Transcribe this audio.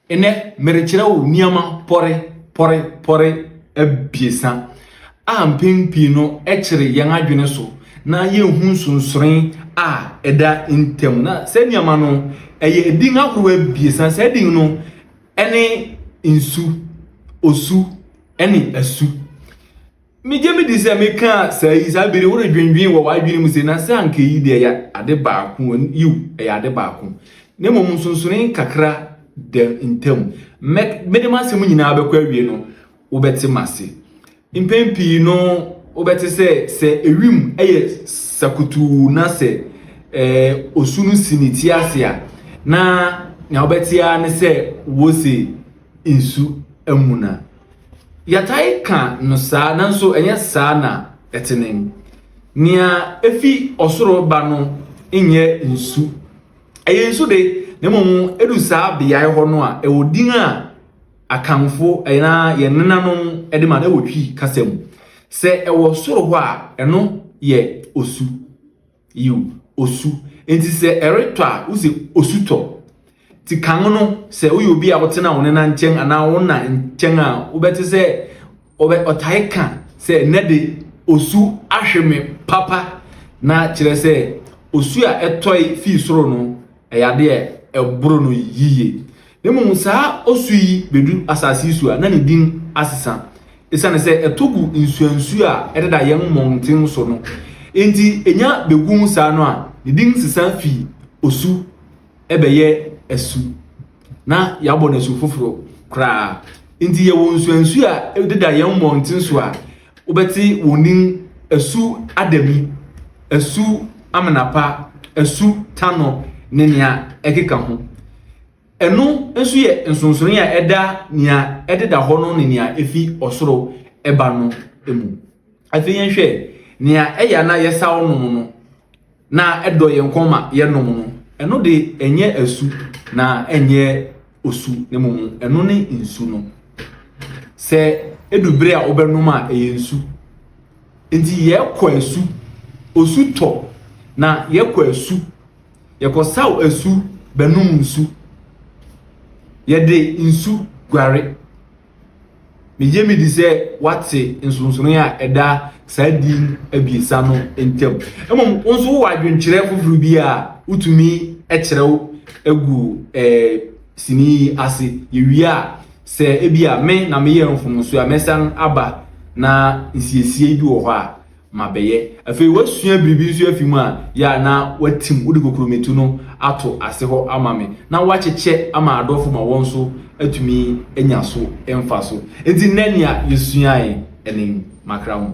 ene merekyerɛ wo niama pore abiesa a mpempi no ɛkyere yɛn adwene so na yɛhu nsonsoren a ɛda ntem na sɛ niama no ɛyɛ edin ahorow abiesa sɛ edin no ɛne nsu osu ɛne asu meje me di sɛ meka sɛ yi sa bere wo redwendwen wo wadwene mu sɛ na sɛ anka yi de ya ade baako yiw ɛyɛ ade baako na mmom nsonsoren kakra de ntem me de masɛm nyinaa bɛkɔ awie no wobɛte mase mpempi no wobɛte sɛ ewim ɛyɛ sakutu na sɛ osu no siniti ase a na wobɛte a ne sɛ wo se nsu amuna yatai ka no saa nanso enye saa na etenen nia efi osoro ba no enye nsu eye nsu de na mom edu saa bia ho no a ewodin a akanfo na ye nenanom ede ma na wotwi kasam se ewo soro ho a eno ye osu yiw osu enti se ereto a usi osuto ti kan no se uyo bi a wotena wo na nchen ana wo na nchen a wobeti se otai kan se nede osu ahweme papa na kire se osu a etoi fi soro no eyade eboro no yiye nemu saa osu yi bedu asasi su a na ne din asesa esane se etogu nsuansu a ededa yen monten so no enti enya begun saa no a ne din sesa fi osu ebeye asu na yabo na su foforo kra enti ye won nsuansu a ededa yen monten so a obeti wonin asu adami asu amenapa asu tano nenia ekeka ho eno ensu ye nsonsoren a eda nia ededa ho no nenia efi osoro eba no emu afi yen hwe nia eya na yesawo no na edo ye nkoma ye no no eno de enye asu na enye osu ne mum eno ne nsu no se edubere a obenum a eye nsu enti ye kwa asu osu to na ye kwa asu ye ko saw asu benum nsu ye de nsu gware meje me di se wate nsonsono a eda sadin abiesa no entem emom onso wo adwenkyere foforo bi a utumi ekyerɛw egu sini ase yewia se ebia me na me ye mfomso a mesan aba na nsiesie bi wo ho a mabeye afei wasua biribi nso afimu a ya na watim wodi kokrometu no ato ase ho amame na wakyekye ama adofo ma won so atumi enya so emfa so enti nania yesuae enin makra ho